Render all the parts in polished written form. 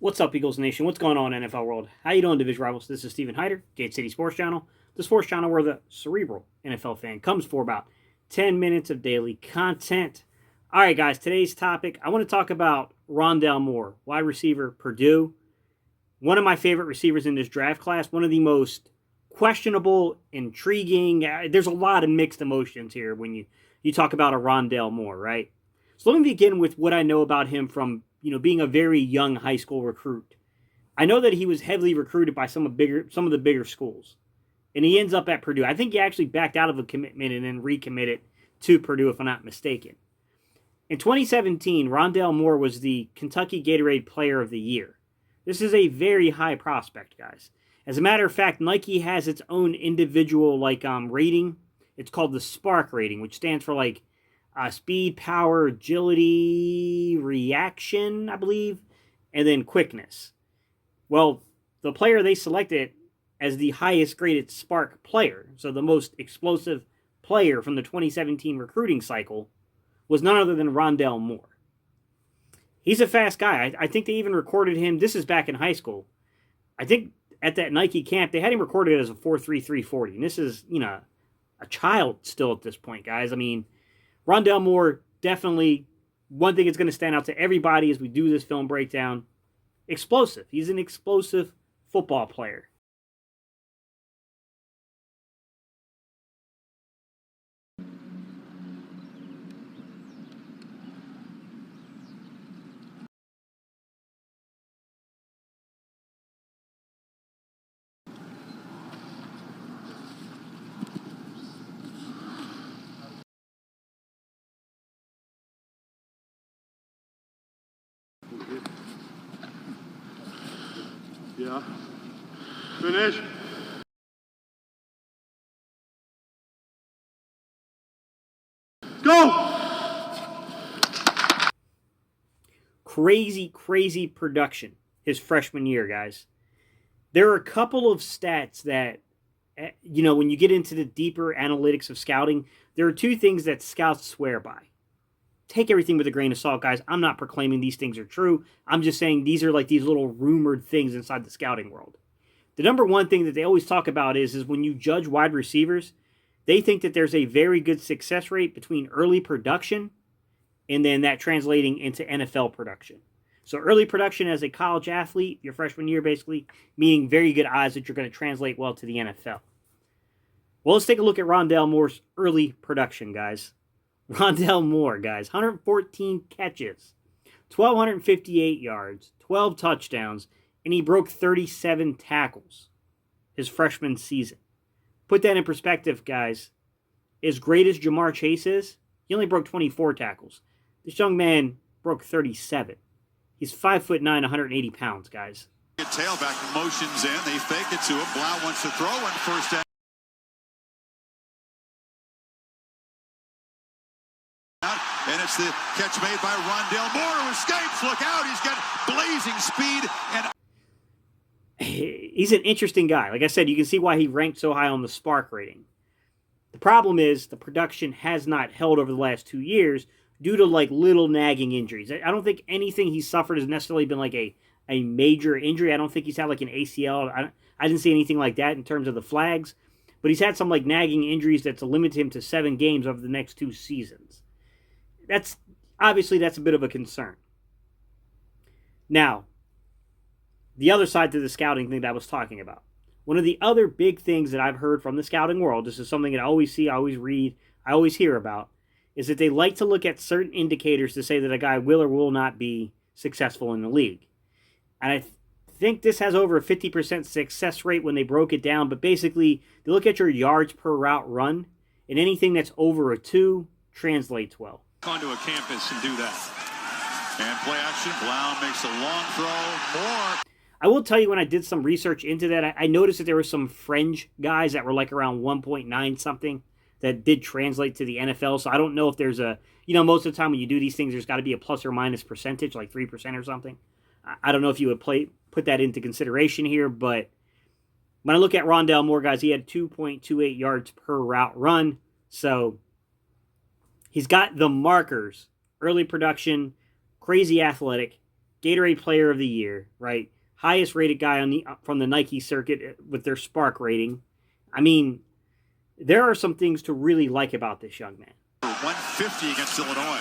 What's up, Eagles Nation? What's going on, NFL world? How you doing, Division Rivals? This is Stephen Hyder, Gate City Sports Channel. The sports channel where the cerebral NFL fan comes for about 10 minutes of daily content. All right, guys, today's topic, I want to talk about Rondale Moore, wide receiver, Purdue. One of my favorite receivers in this draft class, one of the most questionable, intriguing. There's a lot of mixed emotions here when you talk about a Rondale Moore, right? So let me begin with what I know about him from being a very young high school recruit. I know that he was heavily recruited by some of the bigger schools, and he ends up at Purdue. I think he actually backed out of a commitment and then recommitted to Purdue, if I'm not mistaken. In 2017, Rondale Moore was the Kentucky Gatorade Player of the Year. This is a very high prospect, guys. As a matter of fact, Nike has its own individual rating. It's called the Spark rating, which stands for speed, power, agility, reaction, I believe, and then quickness. Well, the player they selected as the highest graded Spark player, so the most explosive player from the 2017 recruiting cycle, was none other than Rondale Moore. He's a fast guy. I think they even recorded him. This is back in high school. I think at that Nike camp, they had him recorded as a 4.33 40. And this is, a child still at this point, guys. I mean, Rondale Moore, definitely one thing that's going to stand out to everybody as we do this film breakdown. Explosive. He's an explosive football player. Yeah. Finish. Go! Crazy production his freshman year, guys. There are a couple of stats that, when you get into the deeper analytics of scouting, there are two things that scouts swear by. Take everything with a grain of salt, guys. I'm not proclaiming these things are true. I'm just saying these are like these little rumored things inside the scouting world. The number one thing that they always talk about is when you judge wide receivers, they think that there's a very good success rate between early production and then that translating into NFL production. So early production as a college athlete, your freshman year basically, meaning very good odds that you're going to translate well to the NFL. Well, let's take a look at Rondale Moore's early production, guys. Rondale Moore, guys, 114 catches, 1,258 yards, 12 touchdowns, and he broke 37 tackles his freshman season. Put that in perspective, guys. As great as Jamar Chase is, he only broke 24 tackles. This young man broke 37. He's 5'9", 180 pounds, guys. Tailback motions in. They fake it to him. Blau wants to throw and first down. And it's the catch made by Rondale Moore, who escapes. Look out. He's got blazing speed. And he's an interesting guy. Like I said, you can see why he ranked so high on the Spark rating. The problem is the production has not held over the last 2 years due to little nagging injuries. I don't think anything he's suffered has necessarily been a major injury. I don't think he's had an ACL. I didn't see anything like that in terms of the flags. But he's had some nagging injuries that's limited him to 7 games over the next 2 seasons. That's a bit of a concern. Now, the other side to the scouting thing that I was talking about. One of the other big things that I've heard from the scouting world, this is something that I always see, I always read, I always hear about, is that they like to look at certain indicators to say that a guy will or will not be successful in the league. And I think this has over a 50% success rate when they broke it down, but basically they look at your yards per route run, and anything that's over a 2 translates well. Onto a campus and do that. And play action. Blau makes a long throw. Moore. I will tell you, when I did some research into that, I noticed that there were some fringe guys that were around 1.9 something that did translate to the NFL. So I don't know if there's most of the time when you do these things, there's got to be a plus or minus percentage, like 3% or something. I don't know if you would put that into consideration here, but when I look at Rondale Moore, guys, he had 2.28 yards per route run. So he's got the markers, early production, crazy athletic, Gatorade Player of the Year, right? Highest rated guy on from the Nike circuit with their Spark rating. I mean, there are some things to really like about this young man. 150 against Illinois.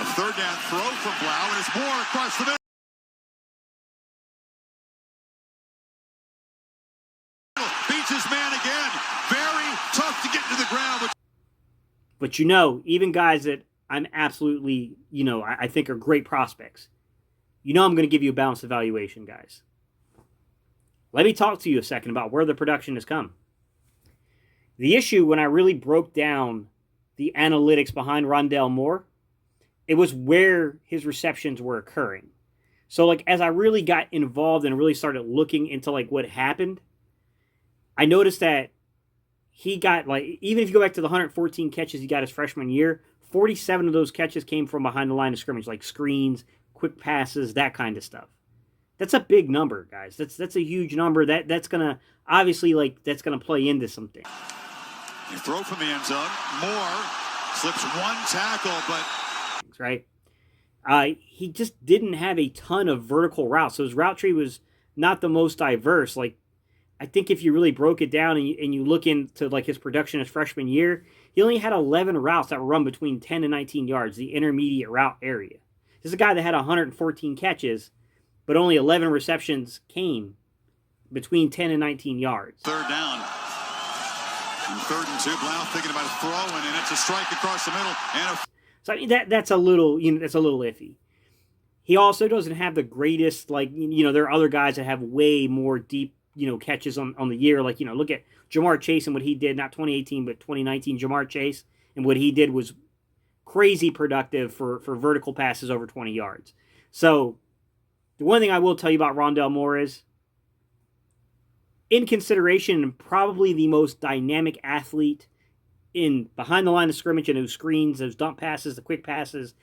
A third down throw from Blau, and it's Moore across the middle. Beats his man again. Very tough to get to the ground. But even guys that I'm absolutely, I think are great prospects, I'm going to give you a balanced evaluation, guys. Let me talk to you a second about where the production has come. The issue when I really broke down the analytics behind Rondale Moore, it was where his receptions were occurring. So, as I really got involved and really started looking into, what happened, I noticed that he got, even if you go back to the 114 catches he got his freshman year, 47 of those catches came from behind the line of scrimmage, like screens, quick passes, that kind of stuff. That's a big number, guys. That's a huge number. That's going to, obviously, that's going to play into something. You throw from the end zone. Moore slips one tackle, but... Right? He just didn't have a ton of vertical routes. So his route tree was not the most diverse. I think if you really broke it down and you look into his production his freshman year, he only had 11 routes that were run between 10 and 19 yards, the intermediate route area. This is a guy that had 114 catches, but only 11 receptions came between 10 and 19 yards. Third down. And 3rd and 2, Blau thinking about throwing, and it's a strike across the middle. So that's a little, that's a little iffy. He also doesn't have the greatest, there are other guys that have way more deep, catches on the year. Look at Jamar Chase and what he did, not 2018, but 2019 Jamar Chase. And what he did was crazy productive for vertical passes over 20 yards. So the one thing I will tell you about Rondale Moore is, in consideration, and probably the most dynamic athlete in behind the line of scrimmage, and those screens, those dump passes, the quick passes.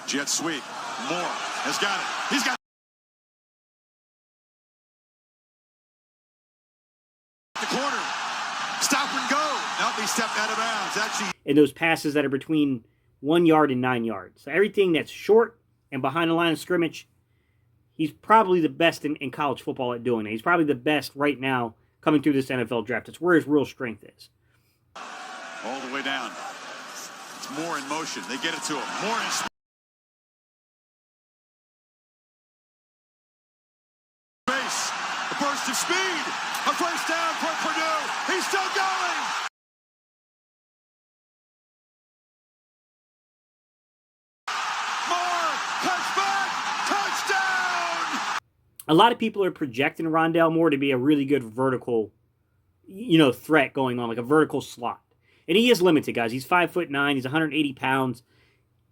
Jet sweep. Moore has got it. He's got the corner. Stop and go. Nope, he stepped out of bounds. Actually, and those passes that are between 1 yard and 9 yards. So everything that's short and behind the line of scrimmage, he's probably the best in college football at doing it. He's probably the best right now coming through this NFL draft. It's where his real strength is. All the way down. It's Moore in motion. They get it to him. Moore in space. A burst of speed. A first down for Purdue. He's still going. Moore cuts back. Touchdown. A lot of people are projecting Rondale Moore to be a really good vertical, threat going on, like a vertical slot. And he is limited, guys. He's 5'9". He's 180 pounds.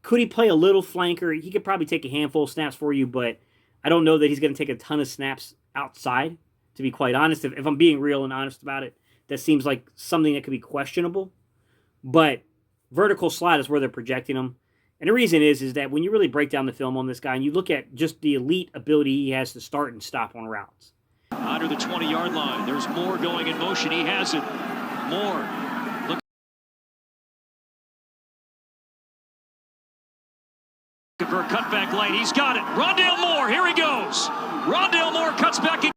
Could he play a little flanker? He could probably take a handful of snaps for you, but I don't know that he's going to take a ton of snaps outside, to be quite honest. If I'm being real and honest about it, that seems like something that could be questionable. But vertical slot is where they're projecting him. And the reason is that when you really break down the film on this guy and you look at just the elite ability he has to start and stop on routes. Under the 20-yard line, there's Moore going in motion. He has it. Moore. Looking for a cutback lane. He's got it. Rondale Moore. Here he goes. Rondale Moore cuts back again.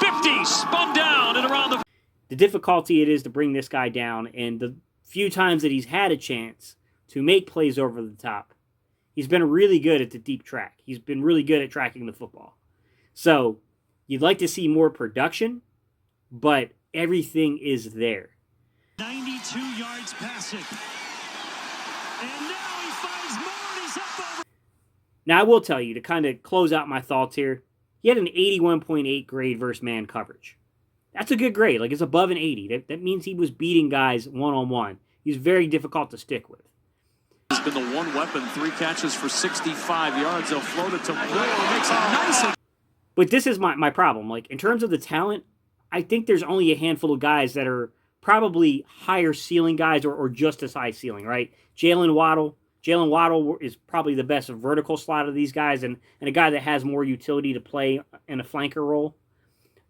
50. Spun down and around the difficulty it is to bring this guy down, and the few times that he's had a chance to make plays over the top, he's been really good at the deep track. He's been really good at tracking the football. So you'd like to see more production, but everything is there. 92 yards passing. And now he finds Moore and he's up over. Now I will tell you, to kind of close out my thoughts here, he had an 81.8 grade versus man coverage. That's a good grade. It's above an 80. That means he was beating guys one-on-one. He's very difficult to stick with. He's been the one weapon, 3 catches for 65 yards. They'll float it to Moore. Makes it nice. But this is my problem. In terms of the talent, I think there's only a handful of guys that are probably higher ceiling guys or just as high ceiling, right? Jalen Waddle is probably the best vertical slot of these guys and a guy that has more utility to play in a flanker role.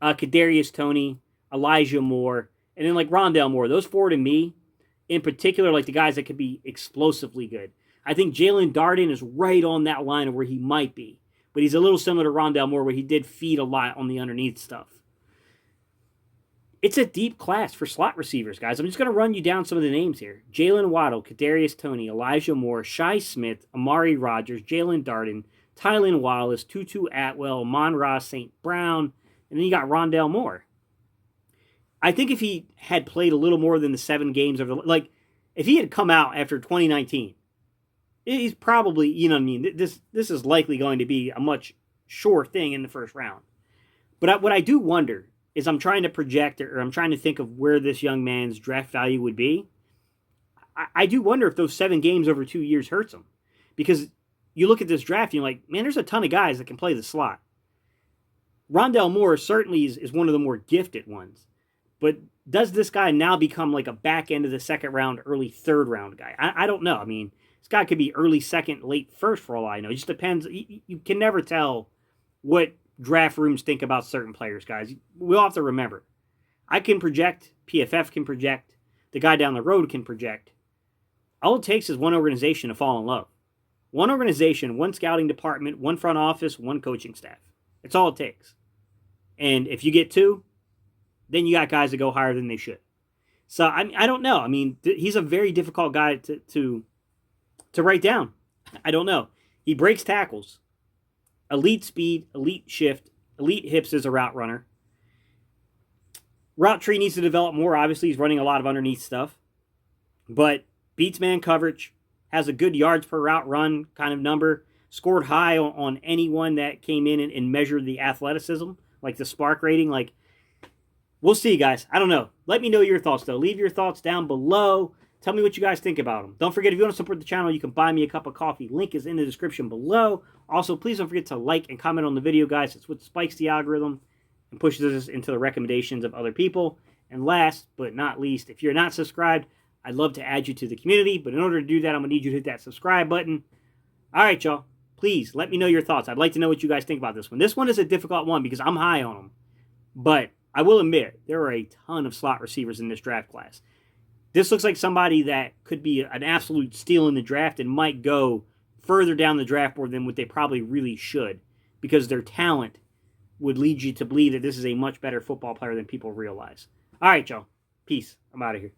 Kadarius Toney, Elijah Moore, and then Rondale Moore. Those four to me, in particular, like the guys that could be explosively good. I think Jalen Darden is right on that line of where he might be. But he's a little similar to Rondale Moore, where he did feed a lot on the underneath stuff. It's a deep class for slot receivers, guys. I'm just going to run you down some of the names here. Jalen Waddle, Kadarius Toney, Elijah Moore, Shai Smith, Amari Rogers, Jalen Darden, Tylan Wallace, Tutu Atwell, Amon-Ra St. Brown, and then you got Rondale Moore. I think if he had played a little more than the 7 games of like, if he had come out after 2019, he's probably, you know what I mean, this is likely going to be a much sure thing in the first round. But what I do wonder is I'm trying to project, or I'm trying to think of where this young man's draft value would be. I do wonder if those 7 games over 2 years hurts him. Because you look at this draft and you're like, man, there's a ton of guys that can play the slot. Rondale Moore certainly is one of the more gifted ones. But does this guy now become like a back end of the second round, early third round guy? I don't know. I mean, this guy could be early second, late first for all I know. It just depends. You can never tell what draft rooms think about certain players, guys. We'll have to remember. I can project. PFF can project. The guy down the road can project. All it takes is one organization to fall in love. One organization, one scouting department, one front office, one coaching staff. That's all it takes. And if you get 2, then you got guys that go higher than they should. So I don't know. I mean, he's a very difficult guy to write down. I don't know. He breaks tackles. Elite speed, elite shift, elite hips as a route runner. Route tree needs to develop more. Obviously, he's running a lot of underneath stuff. But beats man coverage, has a good yards per route run kind of number, scored high on anyone that came in and measured the athleticism, like the spark rating. Like, we'll see, guys. I don't know. Let me know your thoughts, though. Leave your thoughts down below. Tell me what you guys think about them. Don't forget, if you want to support the channel, you can buy me a cup of coffee. Link is in the description below. Also, please don't forget to like and comment on the video, guys. It's what spikes the algorithm and pushes us into the recommendations of other people. And last but not least, if you're not subscribed, I'd love to add you to the community. But in order to do that, I'm going to need you to hit that subscribe button. All right, y'all. Please let me know your thoughts. I'd like to know what you guys think about this one. This one is a difficult one because I'm high on them. But I will admit, there are a ton of slot receivers in this draft class. This looks like somebody that could be an absolute steal in the draft and might go further down the draft board than what they probably really should, because their talent would lead you to believe that this is a much better football player than people realize. All right, y'all. Peace. I'm out of here.